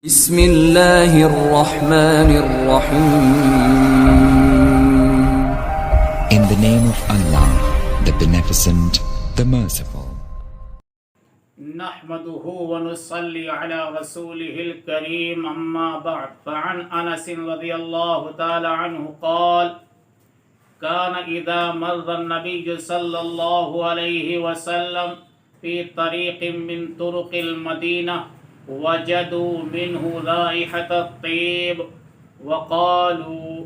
بسم اللہ الرحمن الرحیم. In the name of Allah, the Beneficent, the Merciful. نحمده ونصلي على رسوله الكريم أما بعد فعن أنس رضي الله تعالى عنه قال كان إذا مر النبي صلى الله عليه وسلم في طريق من طرق المدينة وجدوا منه رائحة الطيب وقالوا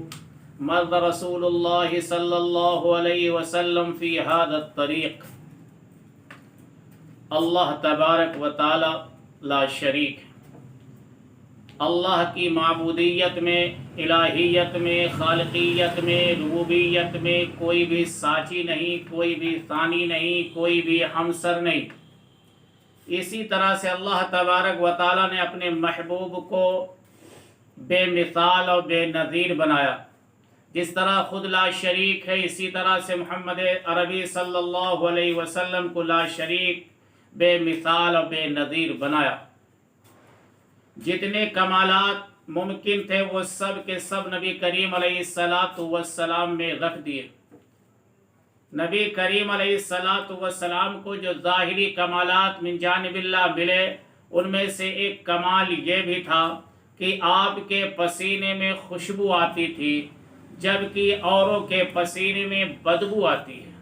مر رسول الله صلى الله عليه وسلم في هذا الطريق. اللہ تبارک و تعالی لا شریک. اللہ کی معبودیت میں، الہیت میں، خالقیت میں، ربوبیت میں کوئی بھی ساچی نہیں، کوئی بھی ثانی نہیں، کوئی بھی ہمسر نہیں. اسی طرح سے اللہ تبارک و تعالی نے اپنے محبوب کو بے مثال اور بے نظیر بنایا. جس طرح خود لا شریک ہے، اسی طرح سے محمد عربی صلی اللہ علیہ وسلم کو لا شریک، بے مثال اور بے نظیر بنایا. جتنے کمالات ممکن تھے وہ سب کے سب نبی کریم علیہ السلام میں رکھ دیے. نبی کریم علیہ السلام کو جو ظاہری کمالات من جانب اللہ ملے، ان میں سے ایک کمال یہ بھی تھا کہ آپ کے پسینے میں خوشبو آتی تھی، جبکہ اوروں کے پسینے میں بدبو آتی ہے.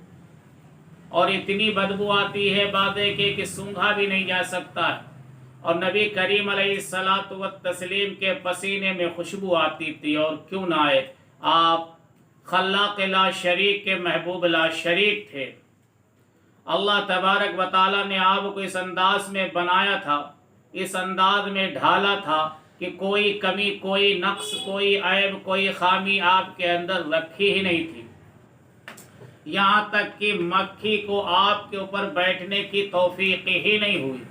اور اتنی بدبو آتی ہے باتیں کہ سونگھا بھی نہیں جا سکتا ہے. اور نبی کریم علیہ السلام کے پسینے میں خوشبو آتی تھی. اور کیوں نہ آئے، آپ خلاق لا شریک کے محبوب لا شریک تھے. اللہ تبارک و تعالی نے آپ کو اس انداز میں بنایا تھا، اس انداز میں ڈھالا تھا کہ کوئی کمی، کوئی نقص، کوئی عیب، کوئی خامی آپ کے اندر رکھی ہی نہیں تھی. یہاں تک کہ مکھی کو آپ کے اوپر بیٹھنے کی توفیق ہی نہیں ہوئی.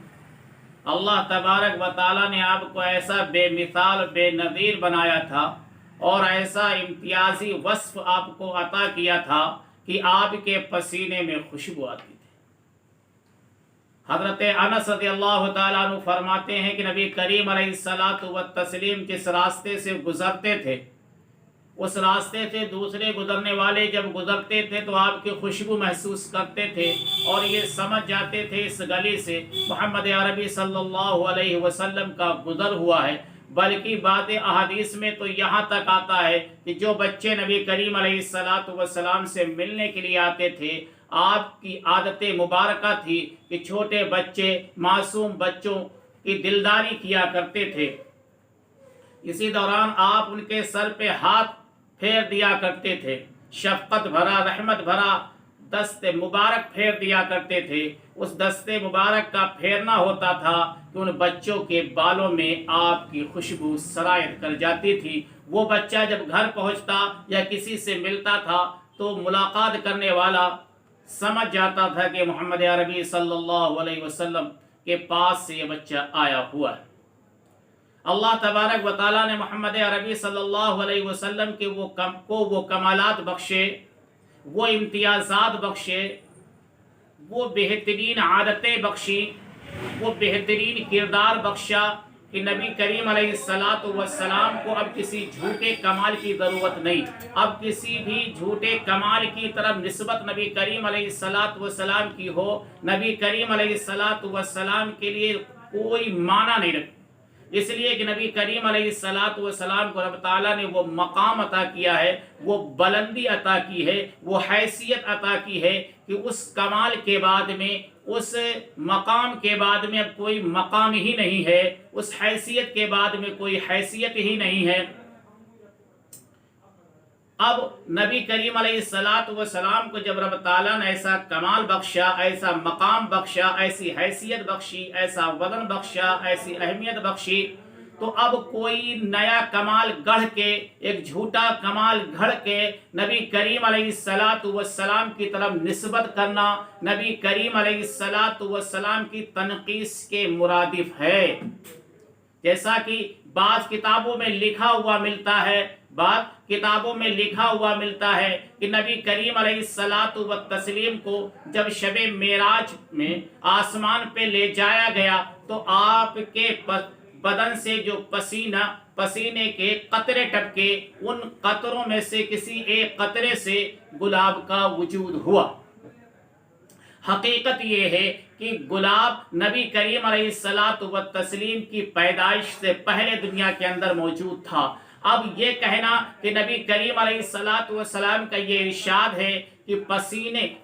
اللہ تبارک و تعالی نے آپ کو ایسا بے مثال بے نظیر بنایا تھا اور ایسا امتیازی وصف آپ کو عطا کیا تھا کہ آپ کے پسینے میں خوشبو آتی تھی. حضرت انس رضی اللہ تعالیٰ عنہ فرماتے ہیں کہ نبی کریم علیہ السلام جس راستے سے گزرتے تھے، اس راستے سے دوسرے گزرنے والے جب گزرتے تھے تو آپ کی خوشبو محسوس کرتے تھے اور یہ سمجھ جاتے تھے اس گلی سے محمد عربی صلی اللہ علیہ وسلم کا گزر ہوا ہے. بلکہ بعض احادیث میں تو یہاں تک آتا ہے کہ جو بچے نبی کریم علیہ السلام سے ملنے کے لیے آتے تھے، آپ کی عادت مبارکہ تھی کہ چھوٹے بچے، معصوم بچوں کی دلداری کیا کرتے تھے. اسی دوران آپ ان کے سر پہ ہاتھ پھیر دیا کرتے تھے، شفقت بھرا، رحمت بھرا دست مبارک پھیر دیا کرتے تھے. اس دست مبارک کا پھیرنا ہوتا تھا کہ ان بچوں کے بالوں میں آپ کی خوشبو سرایت کر جاتی تھی. وہ بچہ جب گھر پہنچتا یا کسی سے ملتا تھا تو ملاقات کرنے والا سمجھ جاتا تھا کہ محمد عربی صلی اللہ علیہ وسلم کے پاس سے یہ بچہ آیا ہوا ہے. اللہ تبارک و تعالیٰ نے محمد عربی صلی اللہ علیہ وسلم کے وہ کمالات بخشے، وہ امتیازات بخشے، وہ بہترین عادتیں بخشی، وہ بہترین کردار بخشا کہ نبی کریم علیہ السلام کو اب کسی جھوٹے کمال کی ضرورت نہیں. اب کسی بھی جھوٹے کمال کی طرف نسبت نبی کریم علیہ السلام کی ہو، نبی کریم علیہ السلام کے لیے کوئی معنی نہیں رکھتی. اس لیے کہ نبی کریم علیہ السلام کو رب تعالیٰ نے وہ مقام عطا کیا ہے، وہ بلندی عطا کی ہے، وہ حیثیت عطا کی ہے کہ اس کمال کے بعد میں، اس مقام کے بعد میں اب کوئی مقام ہی نہیں ہے، اس حیثیت کے بعد میں کوئی حیثیت ہی نہیں ہے. اب نبی کریم علیہ السلام کو جب رب تعالیٰ نے ایسا کمال بخشا، ایسا مقام بخشا، ایسی حیثیت بخشی، ایسا وزن بخشا، ایسی اہمیت بخشی، تو اب کوئی نیا کمال گڑھ کے، ایک جھوٹا کمال گھڑ کے نبی کریم علیہ السلام کی طرف نسبت کرنا نبی کریم علیہ السلام کی تنقیص کے مرادف ہے. جیسا کہ بعض کتابوں میں لکھا ہوا ملتا ہے کہ نبی کریم علیہ السلام کو جب شب معراج میں آسمان پہ لے جایا گیا تو آپ کے بدن سے جو پسینے کے قطرے ٹپکے، ان قطروں میں سے کسی ایک قطرے سے گلاب کا وجود ہوا۔ حقیقت یہ ہے کہ گلاب نبی کریم علیہ الصلاۃ والتسلیم کی پیدائش سے پہلے دنیا کے اندر موجود تھا۔ اب یہ کہنا کہ نبی کریم علیہ الصلاۃ والسلام کا یہ ارشاد ہے کہ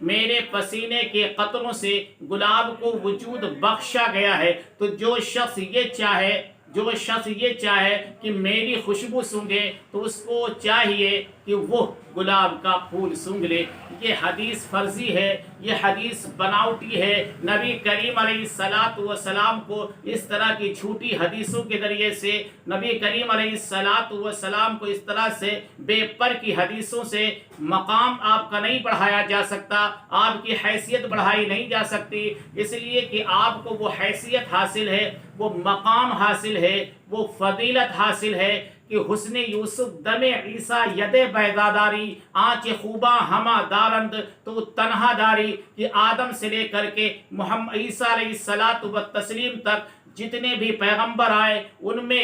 میرے پسینے کے قطروں سے گلاب کو وجود بخشا گیا ہے، تو جو شخص یہ چاہے کہ میری خوشبو سونگھے تو اس کو چاہیے کہ وہ گلاب کا پھول سونگھ لے۔ یہ حدیث فرضی ہے، یہ حدیث بناوٹی ہے۔ نبی کریم علیہ الصلاۃ والسلام کو اس طرح کی جھوٹی حدیثوں کے ذریعے سے، نبی کریم علیہ الصلاۃ والسلام کو اس طرح سے بے پر کی حدیثوں سے مقام آپ کا نہیں بڑھایا جا سکتا، آپ کی حیثیت بڑھائی نہیں جا سکتی، اس لیے کہ آپ کو وہ حیثیت حاصل ہے، وہ مقام حاصل ہے، وہ فضیلت حاصل ہے کہ حسن یوسف دم عیسیٰ ید بیضاداری، آنچ خوباں ہما دارند تو تنہا داری، کہ آدم سے لے کر کے محمد عیسیٰ علیہ الصلاۃ والتسلیم تک جتنے بھی پیغمبر آئے ان میں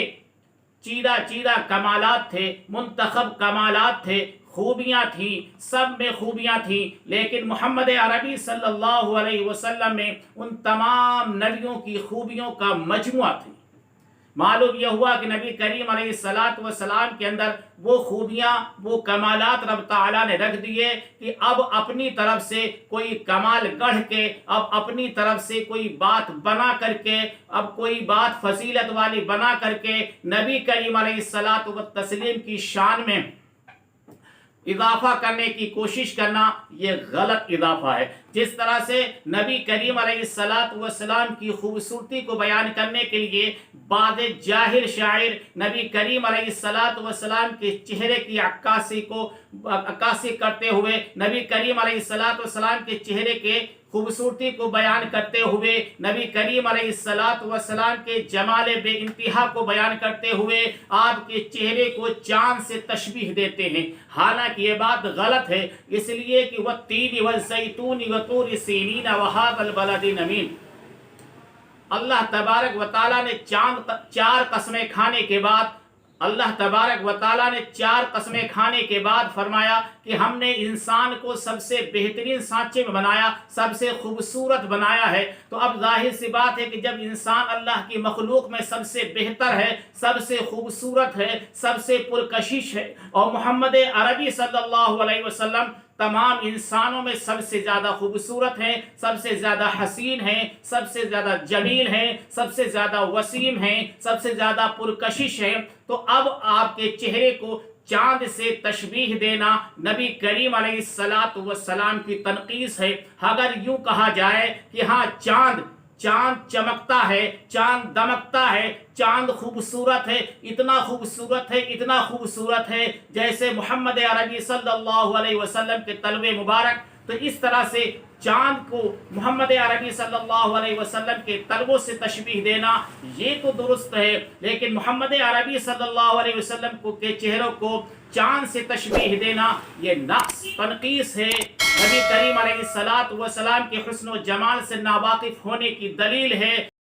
چیدہ کمالات تھے، منتخب کمالات تھے، خوبیاں تھیں، سب میں خوبیاں تھیں، لیکن محمد عربی صلی اللہ علیہ وسلم میں ان تمام نبیوں کی خوبیوں کا مجموعہ تھی۔ معلوم یہ ہوا کہ نبی کریم علیہ الصلاۃ والسلام کے اندر وہ خوبیاں، وہ کمالات رب تعالیٰ نے رکھ دیے کہ اب اپنی طرف سے کوئی کمال گڑھ کے، اب اپنی طرف سے کوئی بات بنا کر کے، اب کوئی بات فضیلت والی بنا کر کے نبی کریم علیہ الصلاۃ والتسلیم کی شان میں اضافہ کرنے کی کوشش کرنا، یہ غلط اضافہ ہے۔ جس طرح سے نبی کریم علیہ الصلاۃ والسلام کی خوبصورتی کو بیان کرنے کے لیے بعض جاہل شاعر نبی کریم علیہ الصلاۃ والسلام کے چہرے کی عکاسی کرتے ہوئے، نبی کریم علیہ الصلاۃ والسلام کے چہرے کے خوبصورتی کو بیان کرتے ہوئے، نبی کریم علیہ الصلاۃ والسلام کے جمال بے انتہا کو بیان کرتے ہوئے آپ کے چہرے کو چاند سے تشبیہ دیتے ہیں، حالانکہ یہ بات غلط ہے، اس لیے کہ والتین والزیتون وطور سینین وہذا البلد الامین، اللہ تبارک و تعالیٰ نے چار قسمیں کھانے کے بعد اللہ تبارک و تعالیٰ نے 4 قسمیں کھانے کے بعد فرمایا کہ ہم نے انسان کو سب سے بہترین سانچے میں بنایا، سب سے خوبصورت بنایا ہے۔ تو اب ظاہر سی بات ہے کہ جب انسان اللہ کی مخلوق میں سب سے بہتر ہے، سب سے خوبصورت ہے، سب سے پرکشش ہے، اور محمد عربی صلی اللہ علیہ وسلم تمام انسانوں میں سب سے زیادہ خوبصورت ہیں، سب سے زیادہ حسین ہیں، سب سے زیادہ جمیل ہیں، سب سے زیادہ وسیم ہیں، سب سے زیادہ پرکشش ہیں، تو اب آپ کے چہرے کو چاند سے تشبیہ دینا نبی کریم علیہ الصلاۃ والسلام کی تنقیص ہے۔ اگر یوں کہا جائے کہ ہاں چاند چمکتا ہے، چاند دمکتا ہے، چاند خوبصورت ہے، اتنا خوبصورت ہے جیسے محمد عربی صلی اللہ علیہ وسلم کے طلوع مبارک، تو اس طرح سے چاند کو محمد عربی صلی اللہ علیہ وسلم کے طلوع سے تشبیہ دینا یہ تو درست ہے، لیکن محمد عربی صلی اللہ علیہ وسلم کے چہروں کو چاند سے تشبیہ دینا یہ نقص، تنقیص ہے۔ نبی کریم علیہ الصلاۃ والسلام کے حسن و جمال سے ناواقف ہونے کی دلیل ہے۔